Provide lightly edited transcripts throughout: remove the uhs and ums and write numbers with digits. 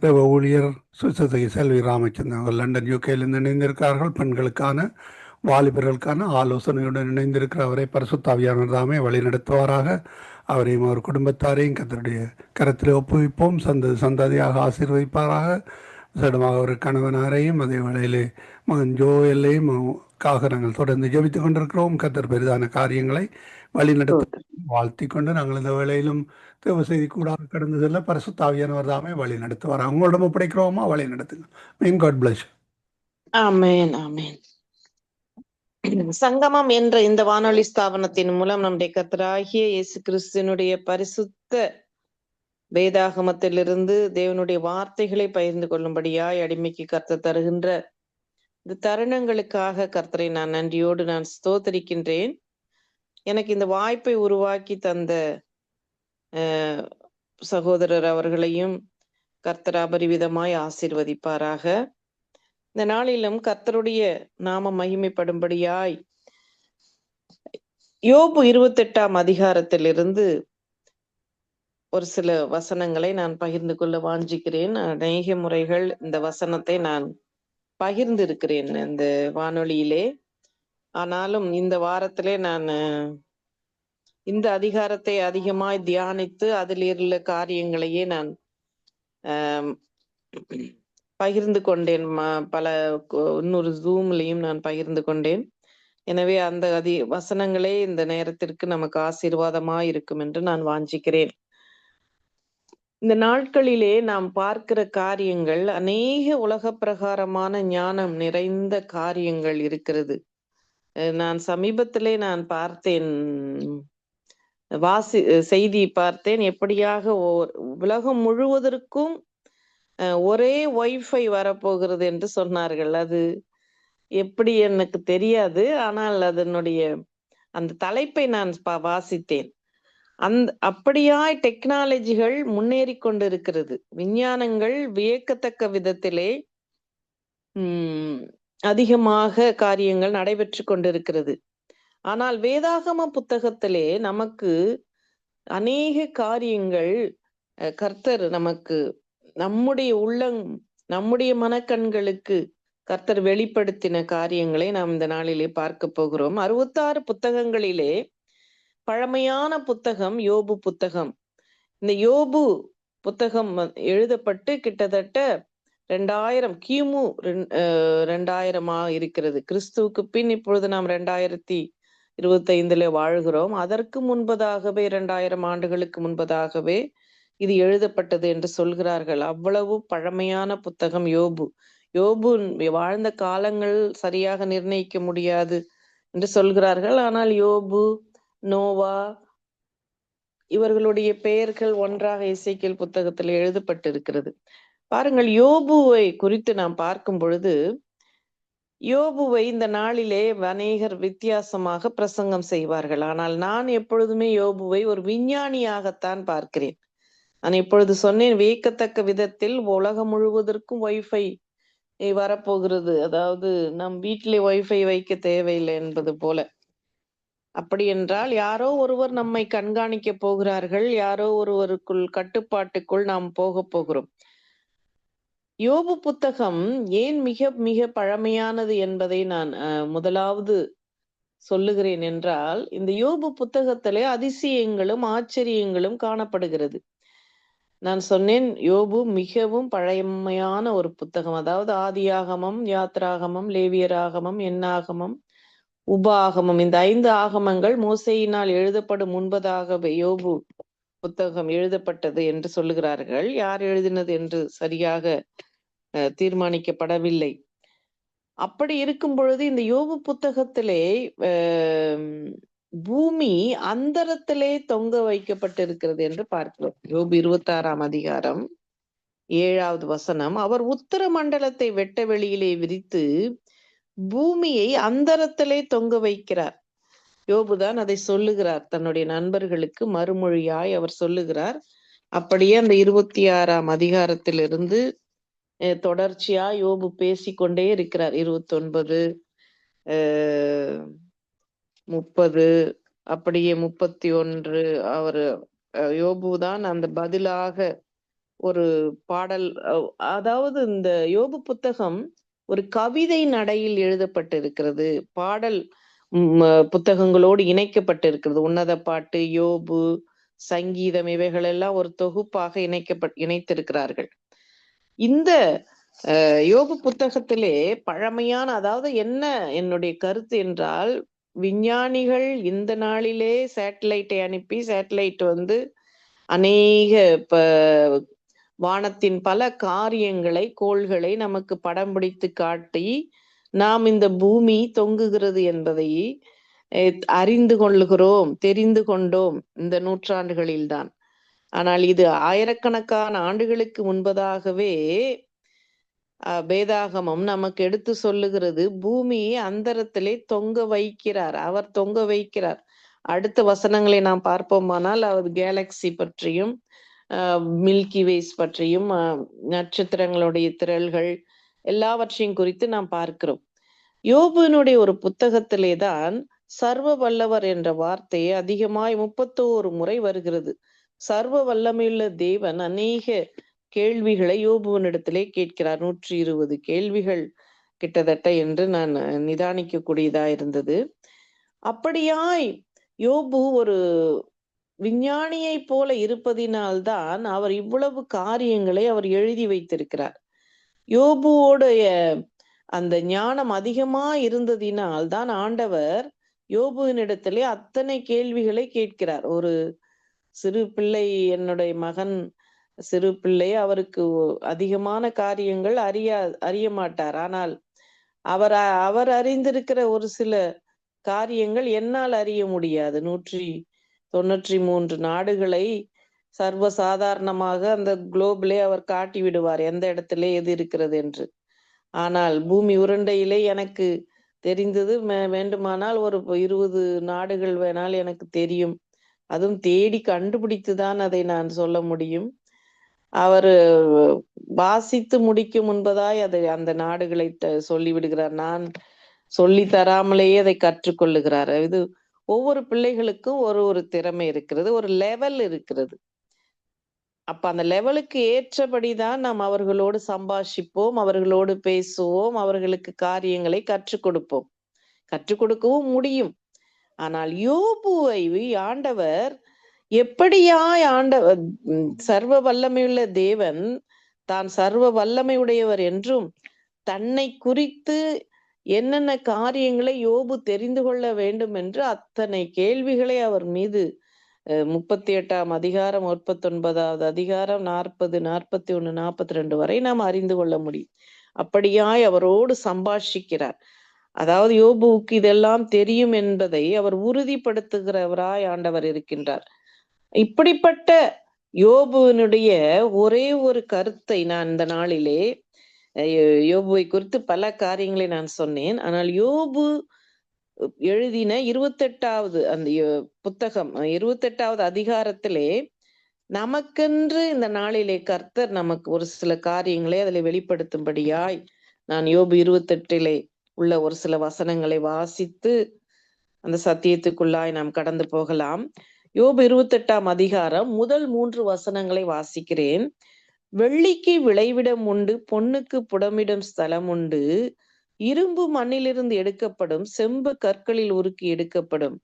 தேவ ஊழியர் சுசதி செல்வி ராமச்சந்திரன் அவர்கள் லண்டன் யூகேலிருந்து இணைந்திருக்கிறார்கள். பெண்களுக்கான வாலிபர்களுக்கான ஆலோசனையுடன் இணைந்திருக்கிற அவரை பரிசுத்தாவியானவர் தாமே வழி நடத்துவாராக. அவரையும் அவர் குடும்பத்தாரையும் கர்த்தருடைய கரத்தில் ஒப்புவிப்போம். சந்ததியாக ஆசீர்வதிப்பாராக. விசேடமாக ஒரு கணவனாரையும் அதே வேளையிலே மகன் ஜோயலையும் காக நாங்கள் தொடர்ந்து ஜெபித்துக் கொண்டிருக்கிறோம். கர்த்தர் பெரிதான காரியங்களை வழிநடத்த ஸ்தோத்திரம். வாழ்த்தி கொண்டு நாங்கள் இந்த வேளையிலும் தேவ செய்தி கூட கடந்து செல்ல பரிசுத்தாவியானவர் தாமே வழி நடத்துவார். அவங்களோட ஒப்படைக்கிறோமா, வழி நடத்துங்க. May God bless. Amen, amen. Sangamam என்ற இந்த வானொலி ஸ்தாபனத்தின் மூலம் நம்முடைய கர்த்தராகிய இயேசு கிறிஸ்துவினுடைய பரிசுத்த வேதாகமத்திலிருந்து தேவனுடைய வார்த்தைகளை பகிர்ந்து கொள்ளும்படியாய் அடிமைக்கு கர்த்தர் தருகின்ற இந்த தருணங்களுக்காக கர்த்தரை நான் நன்றியோடு நான் ஸ்தோத்தரிக்கின்றேன். எனக்கு இந்த வாய்ப்பை உருவாக்கி தந்த சகோதரர் அவர்களையும் கர்த்தர் அபரிவிதமாய் ஆசீர்வதிப்பாராக. இந்த நாளிலும் கர்த்தருடைய நாம மகிமைப்படும்படியாய் யோபு 28ஆம் அதிகாரத்திலிருந்து ஒரு சில வசனங்களை நான் பகிர்ந்து கொள்ள வாஞ்சிக்கிறேன். அநேக முறைகள் இந்த வசனத்தை நான் பகிர்ந்து இருக்கிறேன் இந்த வானொலியிலே. ஆனாலும் இந்த வாரத்திலே நான் இந்த அதிகாரத்தை அதிகமாய் தியானித்து அதில் உள்ள காரியங்களையே நான் பகிர்ந்து கொண்டேன். பல இன்னொரு ஜூம்லையும் நான் பகிர்ந்து கொண்டேன். எனவே அந்த வசனங்களே இந்த நேரத்திற்கு நமக்கு ஆசீர்வாதமாய் இருக்கும் என்று நான் வாஞ்சிக்கிறேன். இந்த நாட்களிலே நாம் பார்க்கிற காரியங்கள் அநேக உலக பிரகாரமான ஞானம் நிறைந்த காரியங்கள் இருக்கிறது. நான் சமீபத்திலே நான் பார்த்தேன், செய்தி பார்த்தேன். எப்படியாக உலகம் முழுவதற்கும் ஒரே வைஃபை வரப்போகிறது என்று சொன்னார்கள். அது எப்படி எனக்கு தெரியாது. ஆனால் அதனுடைய அந்த தலைப்பை நான் வாசித்தேன். அப்படியாய் டெக்னாலஜிகள் முன்னேறி கொண்டிருக்கிறது. விஞ்ஞானங்கள் வியக்கத்தக்க விதத்திலே அதிகமாக காரியங்கள் நடைபெற்று கொண்டிருக்கிறது. ஆனால் வேதாகம புத்தகத்திலே நமக்கு அநேக காரியங்கள் கர்த்தர் நமக்கு நம்முடைய மனக்கண்களுக்கு கர்த்தர் வெளிப்படுத்தின காரியங்களை நாம் இந்த நாளிலே பார்க்க போகிறோம். 66 புத்தகங்களிலே பழமையான புத்தகம் யோபு புத்தகம். இந்த யோபு புத்தகம் எழுதப்பட்டு கிட்டத்தட்ட 2000 கிமு 2000 இருக்கிறது. கிறிஸ்துவுக்கு பின் இப்பொழுது நாம் 2025 வாழ்கிறோம். அதற்கு முன்பதாகவே 2000 ஆண்டுகளுக்கு முன்பதாகவே இது எழுதப்பட்டது என்று சொல்கிறார்கள். அவ்வளவு பழமையான புத்தகம் யோபு. யோபு வாழ்ந்த காலங்கள் சரியாக நிர்ணயிக்க முடியாது என்று சொல்கிறார்கள். ஆனால் யோபு, நோவா இவர்களுடைய பெயர்கள் ஒன்றாக எசேக்கியேல் புத்தகத்தில் எழுதப்பட்டிருக்கிறது. பாருங்கள், யோபுவை குறித்து நாம் பார்க்கும் பொழுது யோபுவை இந்த நாளிலே அநேகர் வித்தியாசமாக பிரசங்கம் செய்வார்கள். ஆனால் நான் எப்பொழுதுமே யோபுவை ஒரு விஞ்ஞானியாகத்தான் பார்க்கிறேன். நான் இப்பொழுது சொன்னேன், வியக்கத்தக்க விதத்தில் உலகம் முழுவதற்கும் வைஃபை வரப்போகிறது. அதாவது நம் வீட்டிலே வைஃபை வைக்க தேவையில்லை என்பது போல. அப்படி என்றால் யாரோ ஒருவர் நம்மை கண்காணிக்க போகிறார்கள். யாரோ ஒருவருக்குள் கட்டுப்பாட்டுக்குள் நாம் போக போகிறோம். யோபு புத்தகம் ஏன் மிக மிக பழமையானது என்பதை நான் முதலாவது சொல்லுகிறேன் என்றால், இந்த யோபு புத்தகத்திலே அதிசயங்களும் ஆச்சரியங்களும் காணப்படுகிறது. நான் சொன்னேன், யோபு மிகவும் பழமையான ஒரு புத்தகம். அதாவது ஆதியாகமம், யாத்ராகமம், லேவியராகமம், எண்ணாகமம், உபாகமம், இந்த 5 ஆகமங்கள் மோசேயினால் எழுதப்படும் முன்பதாகவே யோபு புத்தகம் எழுதப்பட்டது என்று சொல்லுகிறார்கள். யார் எழுதினது என்று சரியாக தீர்மானிக்கப்படவில்லை. அப்படி இருக்கும் பொழுது இந்த யோபு புத்தகத்திலே பூமி அந்தரத்திலே தொங்க வைக்கப்பட்டிருக்கிறது என்று பார்க்கிறோம். யோபு 26ஆம் அதிகாரம் 7வது வசனம், அவர் உத்தர மண்டலத்தை வெட்ட வெளியிலே விரித்து பூமியை அந்தரத்திலே தொங்க வைக்கிறார். யோபுதான் அதை சொல்லுகிறார் தன்னுடைய நண்பர்களுக்கு மறுமொழியாய் அவர் சொல்லுகிறார். அப்படியே அந்த 26ஆம் அதிகாரத்திலிருந்து தொடர்ச்சியா யோபு பேசிக்கொண்டே இருக்கிறார். 29, 30, அப்படியே 31 அவர் யோபுதான் அந்த பதிலாக ஒரு பாடல். அதாவது இந்த யோபு புத்தகம் ஒரு கவிதை நடையில் எழுதப்பட்டிருக்கிறது. பாடல் புத்தகங்களோடு இணைக்கப்பட்டிருக்கிறது. உன்னத பாட்டு, யோபு, சங்கீதம் இவைகள் எல்லாம் ஒரு தொகுப்பாக இணைத்திருக்கிறார்கள். இந்த யோபு புத்தகத்திலே பழமையான, அதாவது என்ன என்னுடைய கருத்து என்றால், விஞ்ஞானிகள் இந்த நாளிலே சேட்டலைட்டை அனுப்பி சேட்டலைட் அநேக வானத்தின் பல காரியங்களை, கோள்களை நமக்கு படம் பிடித்து காட்டி நாம் இந்த பூமி தொங்குகிறது என்பதை அறிந்து கொள்ளுகிறோம், தெரிந்து கொண்டோம் இந்த நூற்றாண்டுகளில்தான். ஆனால் இது ஆயிரக்கணக்கான ஆண்டுகளுக்கு முன்பதாகவே வேதாகமம் நமக்கு எடுத்து சொல்லுகிறது. பூமியை அந்தரத்திலே தொங்க வைக்கிறார், அவர் தொங்க வைக்கிறார். அடுத்த வசனங்களை நாம் பார்ப்போமானால் அவர் கேலக்சி பற்றியும் மில்கி வேஸ் பற்றியும் நட்சத்திரங்களுடைய திரள்கள் எல்லாவற்றையும் குறித்து நாம் பார்க்கிறோம். யோபுவினுடைய ஒரு புத்தகத்திலே தான் சர்வ வல்லவர் என்ற வார்த்தை அதிகமாய் 31 முறை வருகிறது. சர்வ வல்லமையுள்ள தேவன் அநேக கேள்விகளை யோபுவனிடத்திலே கேட்கிறார். 120 கேள்விகள் கிட்டத்தட்ட என்று நான் நிதானிக்க கூடியதா இருந்தது. அப்படியாய் யோபு ஒரு விஞ்ஞானியை போல இருப்பதினால்தான் அவர் இவ்வளவு காரியங்களை அவர் எழுதி வைத்திருக்கிறார். யோபுவோடைய அந்த ஞானம் அதிகமா இருந்ததினால் தான் ஆண்டவர் யோபுவினிடத்திலே அத்தனை கேள்விகளை கேட்கிறார். ஒரு சிறு பிள்ளை, என்னுடைய மகன் சிறு பிள்ளை, அவருக்கு அதிகமான காரியங்கள் அறிய மாட்டார். ஆனால் அவர் அறிந்திருக்கிற ஒரு சில காரியங்கள் என்னால் அறிய முடியாது. 193 நாடுகளை சர்வசாதாரணமாக அந்த குளோபிலே அவர் காட்டி விடுவார், எந்த இடத்துல எது இருக்கிறது என்று. ஆனால் பூமி உருண்டையிலே எனக்கு தெரிந்தது வேண்டுமானால் ஒரு 20 நாடுகள் வேணால் எனக்கு தெரியும். அதுவும் தேடி கண்டுபிடித்துதான் அதை நான் சொல்ல முடியும். அவர் வாசித்து முடிக்கும் முன்பதாய் அதை அந்த நாடுகளை சொல்லிவிடுகிறார். நான் சொல்லி தராமலேயே அதை கற்றுக்கொள்ளுகிறார். இது ஒவ்வொரு பிள்ளைகளுக்கும் ஒரு திறமை இருக்கிறது, ஒரு லெவல் இருக்கிறது. அப்ப அந்த லெவலுக்கு ஏற்றபடிதான் நாம் அவர்களோடு சம்பாஷிப்போம், அவர்களோடு பேசுவோம், அவர்களுக்கு காரியங்களை கற்றுக் கொடுக்கவும் முடியும். ஆனால் யோபுவை ஆண்டவர் எப்படியாய் சர்வ வல்லமையுள்ள தேவன் தான் சர்வ வல்லமை உடையவர் என்றும் தன்னை குறித்து என்னென்ன காரியங்களை யோபு தெரிந்து கொள்ள வேண்டும் என்று அத்தனை கேள்விகளை அவர் மீது 38ஆம் அதிகாரம், 39வது அதிகாரம், 40, 41, 42 வரை நாம் அறிந்து கொள்ள முடியும். அப்படியாய் அவரோடு சம்பாஷிக்கிறார். அதாவது யோபுவுக்கு இதெல்லாம் தெரியும் என்பதை அவர் உறுதிப்படுத்துகிறவராய் ஆண்டவர் இருக்கின்றார். இப்படிப்பட்ட யோபுவினுடைய ஒரே ஒரு கருத்தை நான் இந்த நாளிலே, யோபுவை குறித்து பல காரியங்களை நான் சொன்னேன். ஆனால் யோபு எழுதின 28வது அந்த புத்தகம், 28வது அதிகாரத்திலே நமக்கென்று இந்த நாளிலே கர்த்தர் நமக்கு ஒரு சில காரியங்களை அதில் வெளிப்படுத்தும்படியாய் நான் யோபு 28 உள்ள ஒரு சில வசனங்களை வாசித்து அந்த சத்தியத்துக்குள்ளாய் நாம் கடந்து போகலாம். யோபு 28ஆம் அதிகாரம் முதல் 3 வசனங்களை வாசிக்கிறேன். வெள்ளிக்கு விளைவிடம் உண்டு, பொன்னுக்கு புடமிடும் ஸ்தலம் உண்டு, இரும்பு மண்ணிலிருந்து எடுக்கப்படும், செம்பு கற்களில் உருக்கி எடுக்கப்படும்.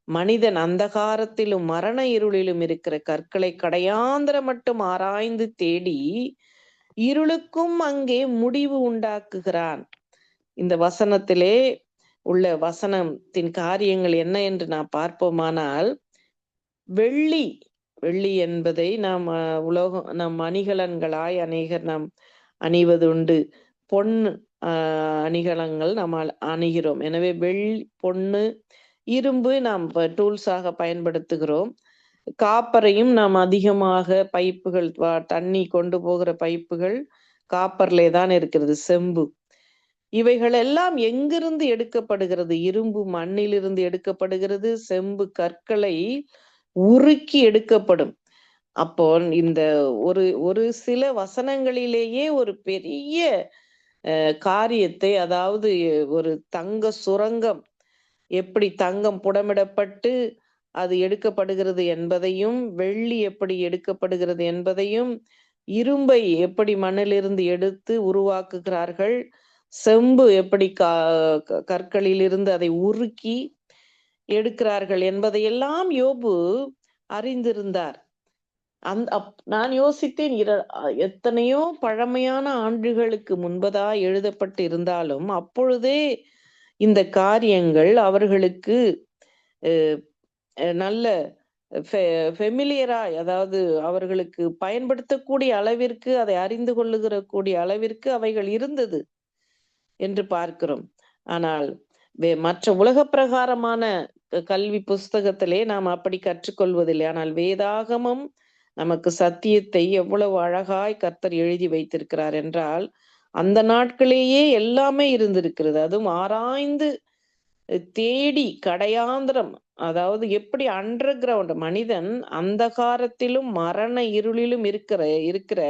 மனிதன் அந்தகாரத்திலும் மரண இருளிலும் இருக்கிற கற்களை கடையாந்திர மட்டும் ஆராய்ந்து தேடி இருளுக்கும் அங்கே முடிவு உண்டாக்குகிறான். இந்த வசனத்திலே உள்ள வசனத்தின் காரியங்கள் என்ன என்று நாம் பார்ப்போமானால், வெள்ளி என்பதை நாம் நம் அணிகலன்களாய் அநேகர் நாம் அணிவதுண்டு. பொன்னு அணிகலன்கள் நாம் அணிகிறோம். எனவே வெள்ளி, பொன்னு, இரும்பு நாம் டூல்ஸாக பயன்படுத்துகிறோம். காப்பரையும் நாம் அதிகமாக பைப்புகள், தண்ணி கொண்டு போகிற பைப்புகள் காப்பர்லே தான் இருக்கிறது. செம்பு, இவைகள் எல்லாம் எங்கிருந்து எடுக்கப்படுகிறது? இரும்பு மண்ணிலிருந்து எடுக்கப்படுகிறது. செம்பு கற்களை உருக்கி எடுக்கப்படும். அப்போ இந்த ஒரு சில வசனங்களிலேயே ஒரு பெரிய காரியத்தை, அதாவது ஒரு தங்க சுரங்கம், எப்படி தங்கம் புடமிடப்பட்டு அது எடுக்கப்படுகிறது என்பதையும், வெள்ளி எப்படி எடுக்கப்படுகிறது என்பதையும், இரும்பை எப்படி மண்ணிலிருந்து எடுத்து உருவாக்குகிறார்கள், செம்பு எப்படி கற்களிலிருந்து அதை உருக்கி எடுக்கிறார்கள் என்பதையெல்லாம் யோபு அறிந்திருந்தார். நான் யோசித்தேன், எத்தனையோ பழமையான ஆண்டுகளுக்கு முன்பதா எழுதப்பட்டு இருந்தாலும் அப்பொழுதே இந்த காரியங்கள் அவர்களுக்கு நல்ல ஃபெமிலியராய், அதாவது அவர்களுக்கு பயன்படுத்தக்கூடிய அளவிற்கு, அதை அறிந்து கொள்ளுகிற கூடிய அளவிற்கு அவைகள் இருந்தது என்று பார்க்கிறோம். ஆனால் மற்ற உலக பிரகாரமான கல்வி புஸ்தகத்திலே நாம் அப்படி கற்றுக்கொள்வதில்லை. ஆனால் வேதாகமம் நமக்கு சத்தியத்தை எவ்வளவு அழகாய் கர்த்தர் எழுதி வைத்திருக்கிறார் என்றால், அந்த நாட்களேயே எல்லாமே இருந்திருக்கிறது. அதுவும் ஆராய்ந்து தேடி கடையாந்திரம், அதாவது எப்படி அண்டர் கிரவுண்ட், மனிதன் அந்தகாரத்திலும் மரண இருளிலும் இருக்கிற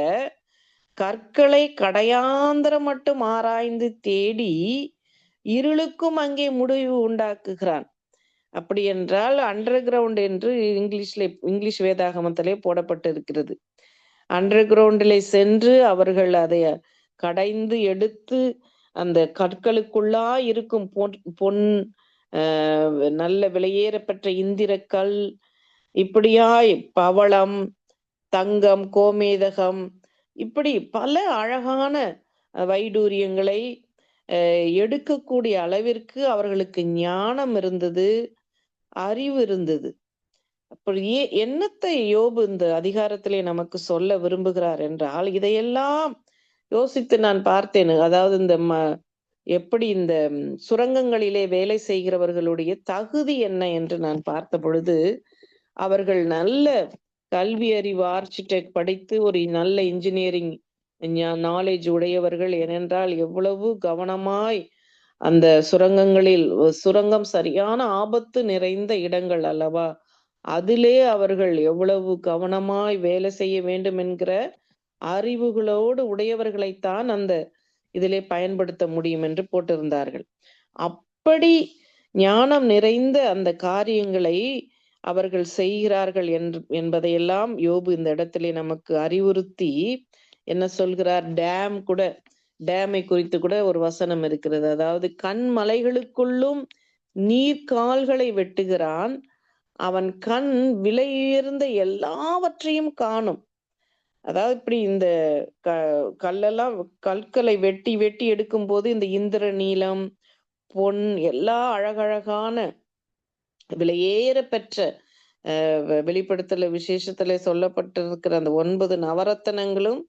கற்களை கடையாந்திரம் மட்டும் ஆராய்ந்து தேடி இருளுக்கும் அங்கே முடிவு உண்டாக்குகிறான். அப்படி என்றால் அண்டர் கிரவுண்ட் என்று இங்கிலீஷ் வேதாகமத்திலே போடப்பட்டு இருக்கிறது. அண்டர் கிரவுண்டிலே சென்று அவர்கள் அதை கடைந்து எடுத்து அந்த கற்களுக்குள்ளா இருக்கும் பொன், நல்ல விலையேறப்பெற்ற இந்திரக்கல், இப்படியாய் பவளம், தங்கம், கோமேதகம், இப்படி பல அழகான வைடூரியங்களை எடுக்கக்கூடிய அளவிற்கு அவர்களுக்கு ஞானம் இருந்தது, அறிவு இருந்தது. அப்படி என்னத்தை யோபு இந்த அதிகாரத்திலே நமக்கு சொல்ல விரும்புகிறார் என்றால், இதையெல்லாம் யோசித்து நான் பார்த்தேன். அதாவது எப்படி இந்த சுரங்கங்களிலே வேலை செய்கிறவர்களுடைய தகுதி என்ன என்று நான் பார்த்த பொழுது, அவர்கள் நல்ல கல்வி அறிவு, ஆர்கிடெக்ட் படித்து ஒரு நல்ல இன்ஜினியரிங் நாலேஜ் உடையவர்கள். ஏனென்றால் எவ்வளவு கவனமாய் அந்த சுரங்கங்களில், சுரங்கம் சரியான ஆபத்து நிறைந்த இடங்கள் அல்லவா, அதிலே அவர்கள் எவ்வளவு கவனமாய் வேலை செய்ய வேண்டும் என்கிற அறிவுகளோடு உடையவர்களைத்தான் அந்த இதிலே பயன்படுத்த முடியும் என்று போட்டிருந்தார்கள். அப்படி ஞானம் நிறைந்த அந்த காரியங்களை அவர்கள் செய்கிறார்கள் என்பதையெல்லாம் யோபு இந்த இடத்திலே நமக்கு அறிவுறுத்தி என்ன சொல்கிறார்? டேமை குறித்து கூட ஒரு வசனம் இருக்கிறது. அதாவது கண்மலைகளுக்குள்ளும் நீர்கால்களை வெட்டுகிறான், அவன் கண் விலையுயர்ந்த எல்லாவற்றையும் காணும். அதாவது இப்படி இந்த கற்களை வெட்டி வெட்டி எடுக்கும் போது இந்த இந்திர நீலம், பொன், எல்லா அழகழகான விலையேற பெற்ற வெளிப்படுத்தல விசேஷத்துல சொல்லப்பட்டிருக்கிற அந்த 9 நவரத்தனங்களும்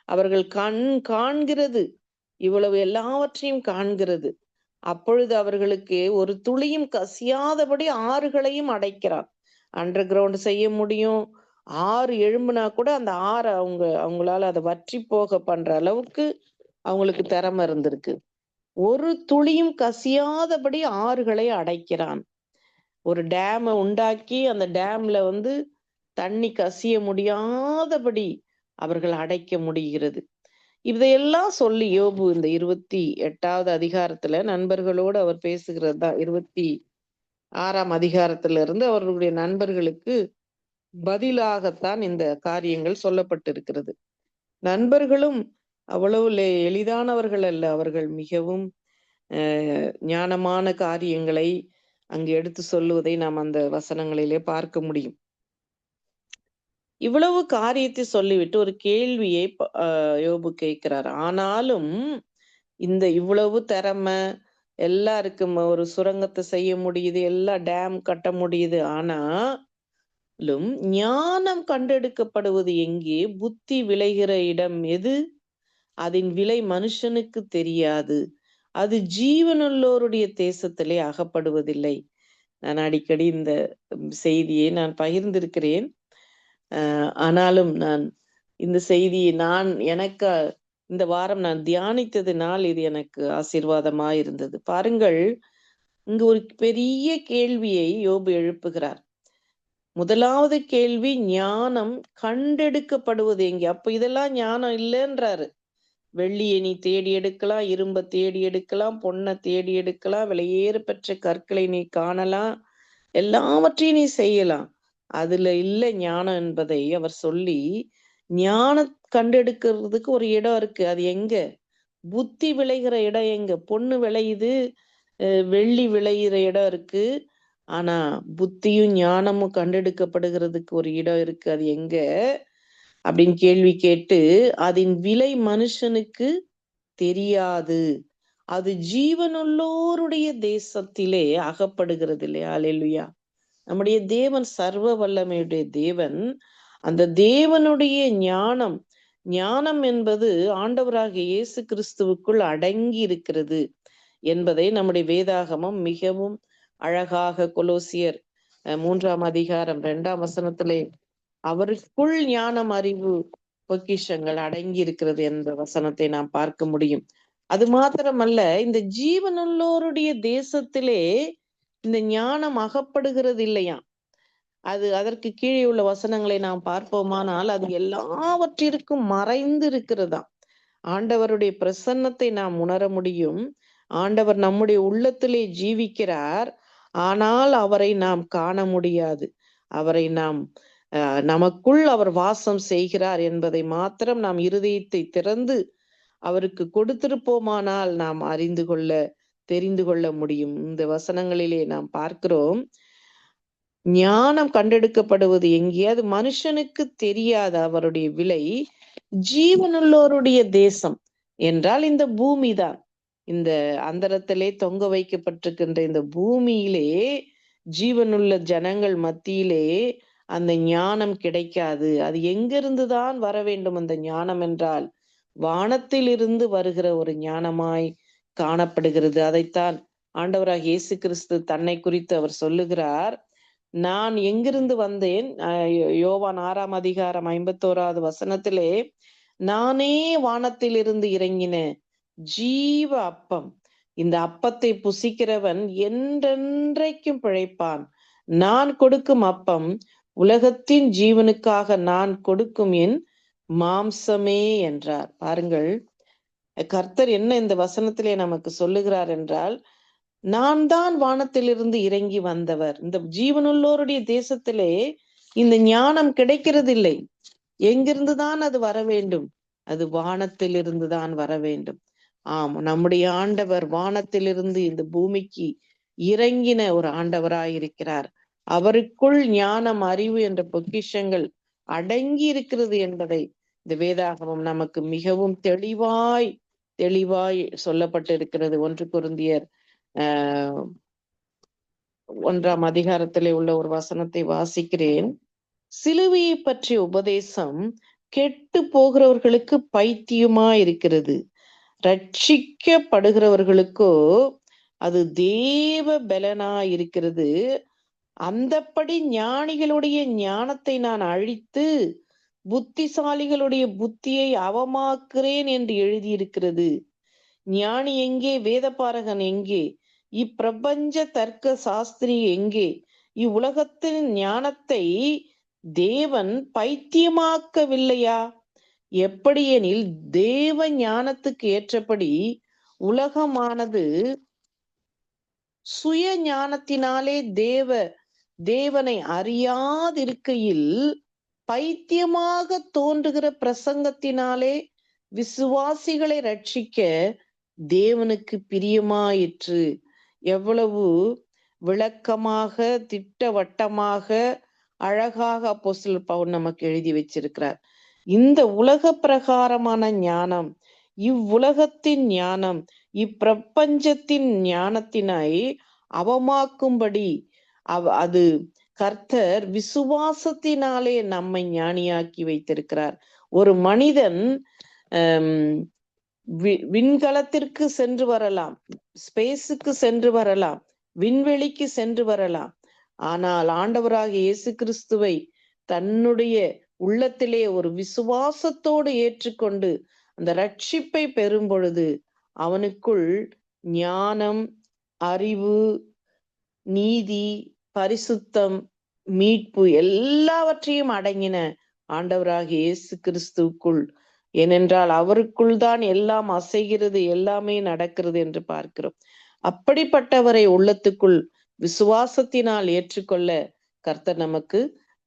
அவர்கள் காண்கிறது, இவ்வளவு எல்லாவற்றையும் காண்கிறது. அப்பொழுது அவர்களுக்கு ஒரு துளியும் கசியாதபடி ஆறுகளையும் அடைக்கிறான். அண்டர் கிரவுண்ட் செய்ய முடியும். ஆறு எழும்புனா கூட அந்த ஆறை அவங்களால அதை வற்றி போக பண்ற அளவுக்கு அவங்களுக்கு திறமை இருந்திருக்கு. ஒரு துளியும் கசியாதபடி ஆறுகளை அடைக்கிறான். ஒரு டேமை உண்டாக்கி அந்த டேம்ல தண்ணி கசிய முடியாதபடி அவர்கள் அடைக்க முடிகிறது. இதையெல்லாம் சொல்லி யோபு இந்த 28வது அதிகாரத்துல நண்பர்களோடு அவர் பேசுகிறது தான். 26ஆம் அதிகாரத்துல இருந்து அவர்களுடைய நண்பர்களுக்கு பதிலாகத்தான் இந்த காரியங்கள் சொல்லப்பட்டிருக்கிறது. நண்பர்களும் அவ்வளவு எளிதானவர்கள் அல்ல. அவர்கள் மிகவும் ஞானமான காரியங்களை அங்கு எடுத்து சொல்லுவதை நாம் அந்த வசனங்களிலே பார்க்க முடியும். இவ்வளவு காரியத்தை சொல்லிவிட்டு ஒரு கேள்வியை யோபு கேட்கிறார். ஆனாலும் இந்த இவ்வளவு திறமை எல்லாருக்கும், ஒரு சுரங்கத்தை செய்ய முடியுது, எல்லா டேம் கட்ட முடியுது, ஆனாலும் ஞானம் கண்டெடுக்கப்படுவது எங்கே? புத்தி விளைகிற இடம் எது? அதன் விலை மனுஷனுக்கு தெரியாது. அது ஜீவனுள்ளோருடைய தேசத்திலே அகப்படுவதில்லை. நான் அடிக்கடி இந்த செய்தியை நான் பகிர்ந்திருக்கிறேன். ஆனாலும் நான் இந்த செய்தியை எனக்கு இந்த வாரம் நான் தியானித்ததினால் இது எனக்கு ஆசீர்வாதமாய் இருந்தது. பாருங்கள், இங்கு ஒரு பெரிய கேள்வியை யோபு எழுப்புகிறார். முதலாவது கேள்வி, ஞானம் கண்டெடுக்கப்படுவது எங்கே? அப்ப இதெல்லாம் ஞானம் இல்லைன்றாரு. வெள்ளியை நீ தேடி எடுக்கலாம், இரும்பை தேடி எடுக்கலாம், பொன்னை தேடி எடுக்கலாம், விலையேற பெற்ற கற்களை நீ காணலாம், எல்லாவற்றையும் நீ செய்யலாம், அதுல இல்லை ஞானம் என்பதை அவர் சொல்லி ஞானம் கண்டெடுக்கிறதுக்கு ஒரு இடம் இருக்கு. அது எங்க? புத்தி விளைகிற இடம் எங்க? பொண்ணு விளையுது, வெள்ளி விளையிற இடம் இருக்கு. ஆனா புத்தியும் ஞானமும் கண்டெடுக்கப்படுகிறதுக்கு ஒரு இடம் இருக்கு. அது எங்க அப்படின்னு கேள்வி கேட்டு, அதன் விலை மனுஷனுக்கு தெரியாது. அது ஜீவனுள்ளோருடைய தேசத்திலே அகப்படுகிறது இல்லையா? அல்லேலூயா. நம்முடைய தேவன் சர்வ வல்லமையுடைய தேவன். அந்த தேவனுடைய ஞானம், ஞானம் என்பது ஆண்டவராகிய இயேசு கிறிஸ்துவுக்குள் அடங்கி இருக்கிறது என்பதை நம்முடைய வேதாகமம் மிகவும் அழகாக கொலோசியர் 3ஆம் அதிகாரம் 2ஆம் வசனத்திலே அவருக்குள் ஞானம், அறிவு, பொக்கிஷங்கள் அடங்கி இருக்கிறது என்ற வசனத்தை நாம் பார்க்க முடியும். அது மாத்திரமல்ல, இந்த ஜீவனுள்ளோருடைய தேசத்திலே இந்த ஞானம் அகப்படுகிறது இல்லையா? அது அதற்கு கீழே உள்ள வசனங்களை நாம் பார்ப்போமானால் அது எல்லாவற்றிற்கும் மறைந்து இருக்கிறதா. ஆண்டவருடைய பிரசன்னத்தை நாம் உணர முடியும். ஆண்டவர் நம்முடைய உள்ளத்திலே ஜீவிக்கிறார். ஆனால் அவரை நாம் காண முடியாது. அவரை நாம் நமக்குள் அவர் வாசம் செய்கிறார் என்பதை மாத்திரம் நாம் இருதயத்தை திறந்து அவருக்கு கொடுத்திருப்போமானால் நாம் அறிந்து கொள்ள, தெரிந்து கொள்ள முடியும். இந்த வசனங்களிலே நாம் பார்க்கிறோம், ஞானம் கண்டெடுக்கப்படுவது எங்கே? அது மனுஷனுக்கு தெரியாத அவருடைய விலை. ஜீவனுள்ளோருடைய தேசம் என்றால் இந்த பூமி தான். இந்த அந்தரத்திலே தொங்க வைக்கப்பட்டிருக்கின்ற இந்த பூமியிலே ஜீவனுள்ள ஜனங்கள் மத்தியிலே அந்த ஞானம் கிடைக்காது. அது எங்கிருந்துதான் வர வேண்டும் அந்த ஞானம் என்றால் வானத்திலிருந்து வருகிற ஒரு ஞானமாய் காணப்படுகிறது. அதைத்தான் ஆண்டவராக இயேசு கிறிஸ்து தன்னை குறித்து அவர் சொல்லுகிறார். நான் எங்கிருந்து வந்தேன்? யோவான் 6ஆம் அதிகாரம் 51வது வசனத்திலே, நானே வானத்திலிருந்து இறங்கின ஜீவ அப்பம். இந்த அப்பத்தை புசிக்கிறவன் என்றென்றைக்கும் பிழைப்பான். நான் கொடுக்கும் அப்பம் உலகத்தின் ஜீவனுக்காக நான் கொடுக்கும் என் மாம்சமே என்றார். பாருங்கள், கர்த்தர் என்ன இந்த வசனத்திலே நமக்கு சொல்லுகிறார் என்றால், நான் தான் வானத்திலிருந்து இறங்கி வந்தவர். இந்த ஜீவனுள்ளோருடைய தேசத்திலே இந்த ஞானம் கிடைக்கிறதில்லை. எங்கிருந்துதான் அது வர வேண்டும்? அது வானத்திலிருந்து தான் வர வேண்டும். ஆம், நம்முடைய ஆண்டவர் வானத்திலிருந்து இந்த பூமிக்கு இறங்கின ஒரு ஆண்டவராயிருக்கிறார். அவருக்குள் ஞானம், அறிவு என்ற பொக்கிஷங்கள் அடங்கி இருக்கிறது என்பதை இந்த வேதாகமம் நமக்கு மிகவும் தெளிவாய் சொல்லப்பட்டிருக்கிறது. 1 கொரிந்தியர் 1ஆம் அதிகாரத்திலே உள்ள ஒரு வசனத்தை வாசிக்கிறேன். சிலுவையை பற்றிய உபதேசம் கெட்டு போகிறவர்களுக்கு பைத்தியமா இருக்கிறது, ரட்சிக்கப்படுகிறவர்களுக்கோ அது தேவ பலனா இருக்கிறது. அந்தப்படி ஞானிகளுடைய ஞானத்தை நான் அழித்து புத்திசாலிகளுடைய புத்தியை அவமாக்குறேன் என்று எழுதியிருக்கிறது. ஞானி எங்கே? வேதபாரகன் எங்கே? இப்பிரபஞ்ச தர்க்க சாஸ்திரி எங்கே? இவ்வுலகத்தின் ஞானத்தை தேவன் பைத்தியமாக்கவில்லையா? எப்படியெனில் தேவ ஞானத்துக்கு ஏற்றபடி உலகமானது சுய ஞானத்தினாலே தேவனை அறியாதிருக்கையில் பைத்தியமாக தோன்றுகிற பிரசங்கத்தினாலே விசுவாசிகளை ரட்சிக்க தேவனுக்கு பிரியமாயிற்று. எவ்வளவு விளக்கமாக, திட்டவட்டமாக, அழகாக அப்போஸ்தலர் பவுல் நமக்கு எழுதி வச்சிருக்கிறார். இந்த உலக பிரகாரமான ஞானம், இவ்வுலகத்தின் ஞானம், இப்பிரபஞ்சத்தின் ஞானத்தினை அவமாக்கும்படி அது கர்த்தர் விசுவாசத்தினாலே நம்மை ஞானியாக்கி வைத்திருக்கிறார். ஒரு மனிதன் விண்கலத்திற்கு சென்று வரலாம், ஸ்பேஸுக்கு சென்று வரலாம், விண்வெளிக்கு சென்று வரலாம். ஆனால் ஆண்டவராகிய இயேசு கிறிஸ்துவை தன்னுடைய உள்ளத்திலே ஒரு விசுவாசத்தோடு ஏற்றுக்கொண்டு அந்த ரட்சிப்பை பெறும் பொழுது அவனுக்குள் ஞானம், அறிவு, நீதி, பரிசுத்தம், மீட்பு எல்லாவற்றையும் அடங்கின ஆண்டவராகிய இயேசு கிறிஸ்துவுக்குள். ஏனென்றால் அவருக்குள் தான் எல்லாம் அசைகிறது, எல்லாமே நடக்கிறது என்று பார்க்கிறோம். அப்படிப்பட்டவரை உள்ளத்துக்குள் விசுவாசத்தினால் ஏற்றுக்கொள்ள கர்த்தர் நமக்கு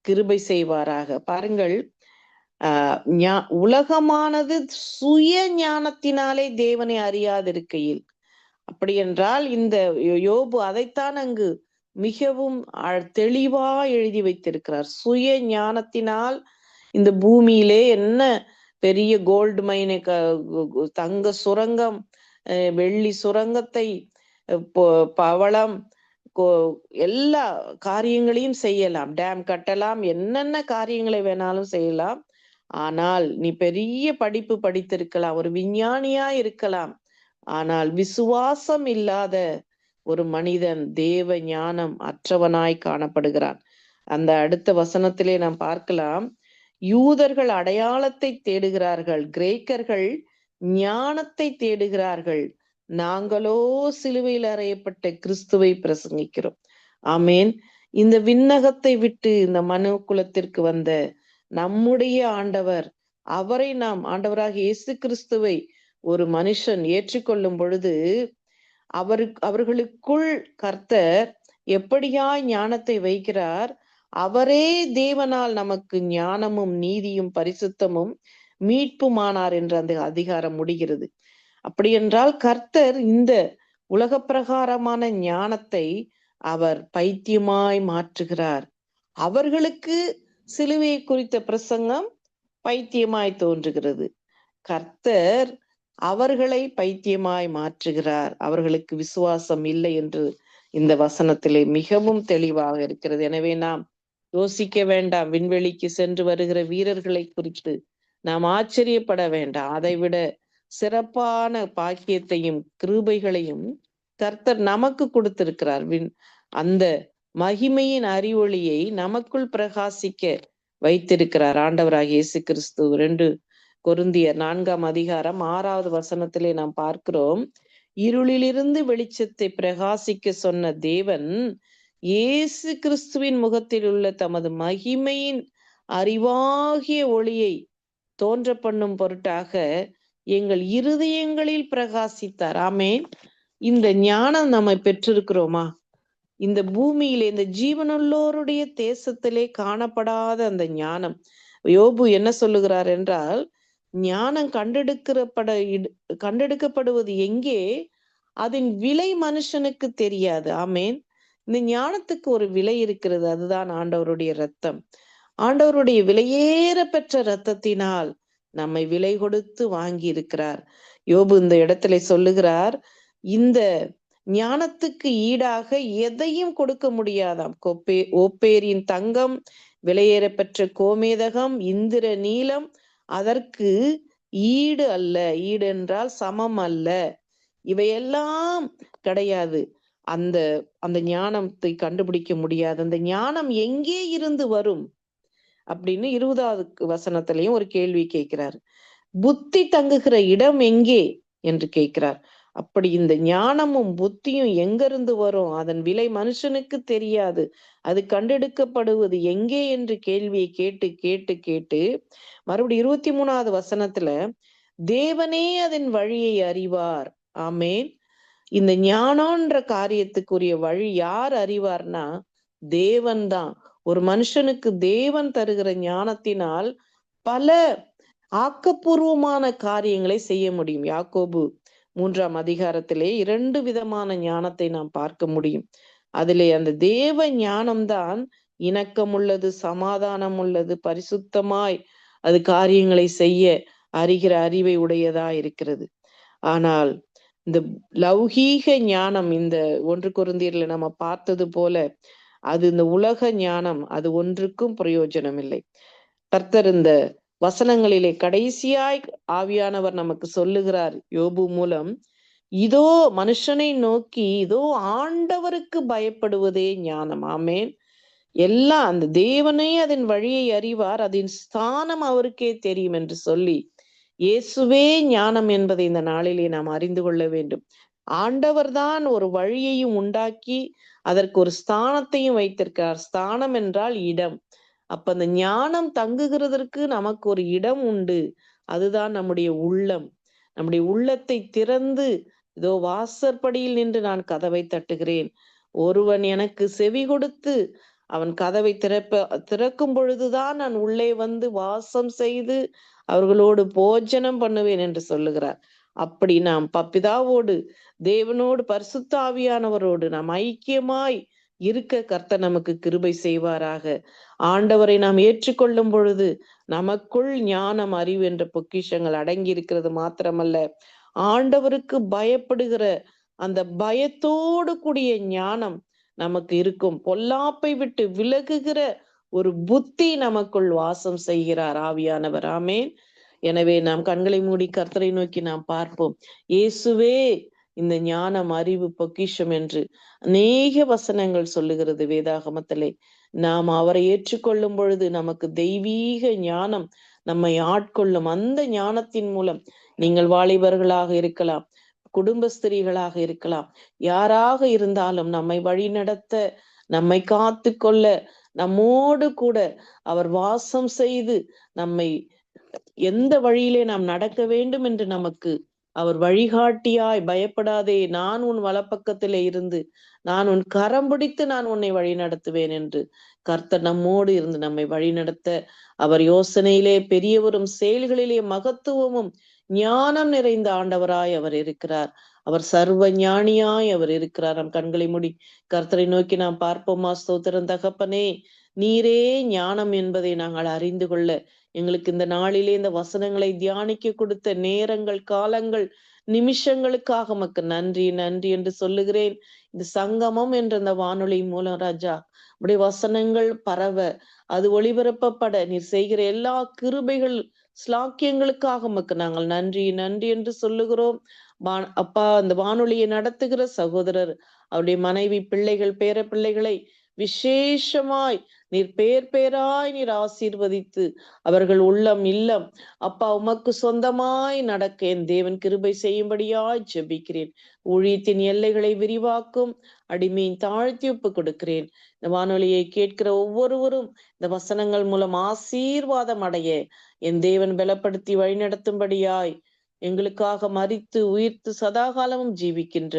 கிருபை செய்வாராக. பாருங்கள், உலகமானது சுய ஞானத்தினாலே தேவனை அறியாதிருக்கையில், அப்படி என்றால் இந்த யோபு அதைத்தான் அங்கு மிகவும் தெளிவா எழுதி வைத்திருக்கிறார். சுய ஞானத்தினால் இந்த பூமியிலே என்ன பெரிய கோல்டு மைனை, தங்க சுரங்கம், வெள்ளி சுரங்கத்தை, பவளம், எல்லா காரியங்களையும் செய்யலாம், டேம் கட்டலாம், என்னென்ன காரியங்களை வேணாலும் செய்யலாம். ஆனால் நீ பெரிய படிப்பு படித்திருக்கலாம், ஒரு விஞ்ஞானியா இருக்கலாம், ஆனால் விசுவாசம் இல்லாத ஒரு மனிதன் தேவ ஞானம் அற்றவனாய் காணப்படுகிறான். அந்த அடுத்த வசனத்திலே நாம் பார்க்கலாம், யூதர்கள் அடையாளத்தை தேடுகிறார்கள், கிரேக்கர்கள் ஞானத்தை தேடுகிறார்கள், நாங்களோ சிலுவையில் அறையப்பட்ட கிறிஸ்துவை பிரசங்கிக்கிறோம். ஆமேன். இந்த விண்ணகத்தை விட்டு இந்த மனு குலத்திற்கு வந்த நம்முடைய ஆண்டவர், அவரை நாம் ஆண்டவராக இயேசு கிறிஸ்துவை ஒரு மனுஷன் ஏற்றுக்கொள்ளும் பொழுது அவர்களுக்குள் கர்த்தர் எப்படியாய் ஞானத்தை வைக்கிறார். அவரே தேவனால் நமக்கு ஞானமும் நீதியும் பரிசுத்தமும் மீட்புமானார் என்று அந்த அதிகாரம் முடிகிறது. அப்படி என்றால் கர்த்தர் இந்த உலக பிரகாரமான ஞானத்தை அவர் பைத்தியமாய் மாற்றுகிறார். அவர்களுக்கு சிலுவையை குறித்த பிரசங்கம் பைத்தியமாய் தோன்றுகிறது. கர்த்தர் அவர்களை பைத்தியமாய் மாற்றுகிறார். அவர்களுக்கு விசுவாசம் இல்லை என்று இந்த வசனத்திலே மிகவும் தெளிவாக இருக்கிறது. எனவே நாம் யோசிக்க வேண்டாம். விண்வெளிக்கு சென்று வருகிற வீரர்களை குறித்து நாம் ஆச்சரியப்பட வேண்டாம். அதைவிட சிறப்பான பாக்கியத்தையும் கிருபைகளையும் கர்த்தர் நமக்கு கொடுத்திருக்கிறார். அந்த மகிமையின் அறிவொளியை நமக்குள் பிரகாசிக்க வைத்திருக்கிறார் ஆண்டவராகிய இயேசு கிறிஸ்து. 2 கொரிந்தியர் 4ஆம் அதிகாரம் 6வது வசனத்திலே நாம் பார்க்கிறோம், இருளிலிருந்து வெளிச்சத்தை பிரகாசிக்க சொன்ன தேவன் இயேசு கிறிஸ்துவின் முகத்தில் உள்ள தமது மகிமையின் அறிவாகிய ஒளியை தோன்ற பண்ணும் பொருட்டாக எங்கள் இருதயங்களில் பிரகாசித்தார். ஆமேன். இந்த ஞானம் நம்மை பெற்றிருக்கிறோமா? இந்த பூமியிலே, இந்த ஜீவனுள்ளோருடைய தேசத்திலே காணப்படாத அந்த ஞானம். யோபு என்ன சொல்லுகிறார் என்றால், ஞானம் கண்டெடுக்கப்படுவது எங்கே, அதன் விலை மனுஷனுக்கு தெரியாது. ஆமேன். இந்த ஞானத்துக்கு ஒரு விலை இருக்கிறது, அதுதான் ஆண்டவருடைய இரத்தம். ஆண்டவருடைய விலையேற பெற்ற இரத்தத்தினால் நம்மை விலை கொடுத்து வாங்கி இருக்கிறார். யோபு இந்த இடத்துல சொல்லுகிறார், இந்த ஞானத்துக்கு ஈடாக எதையும் கொடுக்க முடியாதாம். ஓப்பேரின் தங்கம், விலையேற பெற்ற கோமேதகம், இந்திர நீலம் அதற்கு ஈடு அல்ல. ஈடு என்றால் சமம் அல்ல. இவையெல்லாம் கிடையாது. அந்த அந்த ஞானத்தை கண்டுபிடிக்க முடியாது. அந்த ஞானம் எங்கே இருந்து வரும் அப்படின்னு 20வது வசனத்திலையும் ஒரு கேள்வி கேட்கிறார். புத்தி தங்குகிற இடம் எங்கே என்று கேட்கிறார். அப்படி இந்த ஞானமும் புத்தியும் எங்கிருந்து வரும், அதன் விலை மனுஷனுக்கு தெரியாது, அது கண்டெடுக்கப்படுவது எங்கே என்று கேள்வியை கேட்டு கேட்டு கேட்டு மறுபடியும் 23வது வசனத்துல தேவனே அதன் வழியை அறிவார். ஆமேன். இந்த ஞானம்ன்ற காரியத்துக்குரிய வழி யார் அறிவார்னா தேவன் தான். ஒரு மனுஷனுக்கு தேவன் தருகிற ஞானத்தினால் பல ஆக்கப்பூர்வமான காரியங்களை செய்ய முடியும். யாக்கோபு 3ஆம் அதிகாரத்திலே 2 விதமான ஞானத்தை நாம் பார்க்க முடியும். அதிலே அந்த தேவ ஞானம்தான் இணக்கம் உள்ளது, சமாதானம் உள்ளது, பரிசுத்தமாய் அது காரியங்களை செய்ய அறிகிற அறிவை உடையதா இருக்கிறது. ஆனால் இந்த லௌகீக ஞானம், இந்த 1 கொரிந்தியர்ல நம்ம பார்த்தது போல, அது இந்த உலக ஞானம், அது ஒன்றுக்கும் பிரயோஜனம் இல்லை. கர்த்தர் இந்த வசனங்களிலே கடைசியாய் ஆவியானவர் நமக்கு சொல்லுகிறார் யோபு மூலம், இதோ மனுஷனை நோக்கி இதோ ஆண்டவருக்கு பயப்படுவதே ஞானம். ஆமேன். எல்லாம் அந்த தேவனே அதன் வழியை அறிவார், அதன் ஸ்தானம் அவருக்கே தெரியும் என்று சொல்லி இயேசுவே ஞானம் என்பதை இந்த நாளிலே நாம் அறிந்து கொள்ள வேண்டும். ஆண்டவர் தான் ஒரு வழியையும் உண்டாக்கி அதற்கு ஒரு ஸ்தானத்தையும் வைத்திருக்கிறார். ஸ்தானம் என்றால் இடம். அப்ப அந்த ஞானம் தங்குகிறதற்கு நமக்கு ஒரு இடம் உண்டு, அதுதான் நம்முடைய உள்ளம். நம்முடைய உள்ளத்தை திறந்து, இதோ வாசற்படியில் நின்று நான் கதவை தட்டுகிறேன், ஒருவன் எனக்கு செவி கொடுத்து அவன் கதவை திறக்கும் பொழுதுதான் நான் உள்ளே வந்து வாசம் செய்து அவர்களோடு போஜனம் பண்ணுவேன் என்று சொல்லுகிறார். அப்படி நாம் பிதாவோடு, தேவனோடு, பரிசுத்த ஆவியானவரோடு நாம் ஐக்கியமாய் இருக்க கர்த்தர் நமக்கு கிருபை செய்வாராக. ஆண்டவரை நாம் ஏற்றுக்கொள்ளும் பொழுது நமக்குள் ஞானம், அறிவு என்ற பொக்கிஷங்கள் அடங்கி இருக்கிறது மாத்திரமல்ல, ஆண்டவருக்கு பயப்படுகிற அந்த பயத்தோடு கூடிய ஞானம் நமக்கு இருக்கும். பொல்லாப்பை விட்டு விலகுகிற ஒரு புத்தி நமக்குள் வாசம் செய்கிறார் ஆவியானவர். ஆமேன். எனவே நாம் கண்களை மூடி கர்த்தரை நோக்கி நாம் பார்ப்போம். இயேசுவே இந்த ஞானம், அறிவு, பொக்கிஷம் என்று அநேக வசனங்கள் சொல்லுகிறது வேதாகமத்திலே. நாம் அவரை ஏற்றுக்கொள்ளும் பொழுது நமக்கு தெய்வீக ஞானம் நம்மை ஆட்கொள்ளும். அந்த ஞானத்தின் மூலம் நீங்கள் வாலிபர்களாக இருக்கலாம், குடும்பஸ்திரிகளாக இருக்கலாம், யாராக இருந்தாலும் நம்மை வழிநடத்த, நம்மை காத்து கொள்ள, நம்மோடு கூட அவர் வாசம் செய்து நம்மை எந்த வழியிலே நாம் நடக்க வேண்டும் என்று நமக்கு அவர் வழிகாட்டியாய், பயப்படாதே, நான் உன் வலப்பக்கத்திலே இருந்து நான் உன் கரம் பிடித்து நான் உன்னை வழி நடத்துவேன் என்று கர்த்தர் நம்மோடு இருந்து நம்மை வழி நடத்த, அவர் யோசனையிலே பெரியவரும் செயல்களிலே மகத்துவமும் ஞானம் நிறைந்த ஆண்டவராய் அவர் இருக்கிறார். அவர் சர்வ ஞானியாய் அவர் இருக்கிறார். நம் கண்களை மூடி கர்த்தரை நோக்கி நாம் பார்ப்போமா? ஸ்தோத்திரம் தகப்பனே, நீரே ஞானம் என்பதை நாங்கள் அறிந்து கொள்ள எங்களுக்கு இந்த நாளிலே இந்த வசனங்களை தியானிக்க கொடுத்த நேரங்கள், காலங்கள், நிமிஷங்களுக்காக மக்கு நன்றி நன்றி என்று சொல்லுகிறேன். இந்த சங்கமம் என்ற இந்த வானொலி மூலம் ராஜா உடைய வசனங்கள் பரவ, அது ஒளிபரப்பப்பட நீர் செய்கிற எல்லா கிருபைகள், ஸ்லாக்கியங்களுக்காக மக்கு நாங்கள் நன்றி நன்றி என்று சொல்லுகிறோம். அப்பா, அந்த வானொலியை நடத்துகிற சகோதரர், அவருடைய மனைவி, பிள்ளைகள், பேர பிள்ளைகளை விசேஷமாய் நீர் பேராய் நீர் ஆசீர்வதித்து அவர்கள் உள்ளம் இல்லம் அப்பா உமக்கு சொந்தமாய் நடக்க என் தேவன் கிருபை செய்யும்படியாய் ஜெபிக்கிறேன். ஊழியத்தின் எல்லைகளை விரிவாக்கும் அடிமையின் தாழ்த்தி ஒப்பு கொடுக்கிறேன். இந்த வானொலியை கேட்கிற ஒவ்வொருவரும் இந்த வசனங்கள் மூலம் ஆசீர்வாதம் அடைய என் தேவன் பலப்படுத்தி வழிநடத்தும்படியாய் எங்களுக்காக மரித்து உயிர்த்து சதாகாலமும் ஜீவிக்கின்ற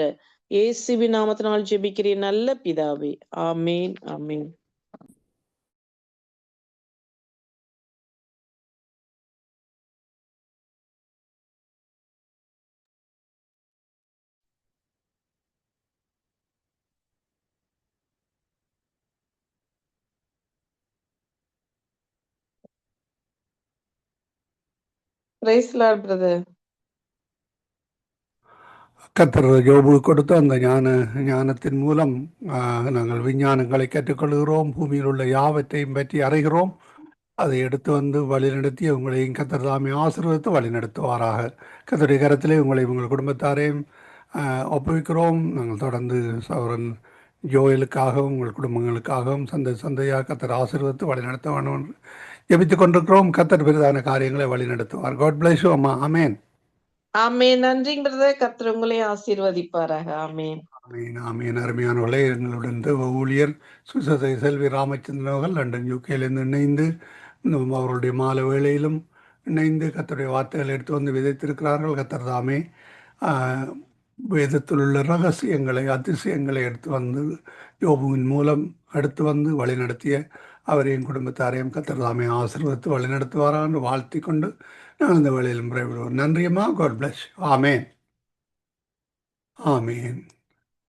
இயேசுவின் நாமத்தினால் ஜெபிக்கிறேன் நல்ல பிதாவே. Amen amen. Praise Lord brother. கர்த்தர் யோபு கொடுத்த அந்த ஞானத்தின் மூலம் நாங்கள் விஞ்ஞானங்களை கற்றுக்கொள்கிறோம். பூமியில் உள்ள யாவற்றையும் பற்றி அறிகிறோம். அதை எடுத்து வந்து வழிநடத்தி உங்களையும் கர்த்தர் தாமே ஆசீர்வதித்து வழிநடத்துவாராக. கர்த்தருடைய கரத்திலே உங்களை உங்கள் குடும்பத்தாரையும் ஒப்புவிக்கிறோம். நாங்கள் தொடர்ந்து சௌரன் ஜோயலுக்காகவும் உங்கள் குடும்பங்களுக்காகவும் சந்தையாக கர்த்தர் ஆசீர்வதித்து வழிநடத்த வேண்டும் என்று ஜெபித்துக் கொண்டிருக்கிறோம். கர்த்தர் பெரிதான காரியங்களை வழிநடத்துவார். காட் பிளஸ் யூ அம்மா. ஆமேன். ஆமேன். நன்றி பிரதர். கர்த்தர் உங்களை ஆசீர்வதிப்பாராக. ஆமேன் ஆமேன் ஆமேன். அருமையானவர்களே, எங்களுடன் தேவ ஊழியர் சுசதை செல்வி ராமச்சந்திரன் அவர்கள் லண்டன் யூகேலிருந்து இணைந்து அவருடைய மாலை வேளையிலும் இணைந்து கர்த்தருடைய வார்த்தைகளை எடுத்து வந்து விதைத்திருக்கிறார்கள். கர்த்தர் தாமே வேதத்தில் உள்ள ரகசியங்களை, அதிசயங்களை எடுத்து வந்து யோபுவின் மூலம் எடுத்து வந்து வழிநடத்திய அவரையும் குடும்பத்தாரையும் கர்த்தர் தாமே ஆசீர்வதித்து வழிநடத்துவாராக என்று வாழ்த்தி கொண்டு நான் இந்த வேளையிலும் நன்றியம்மா. God plus. ஆமேன் ஆமேன்.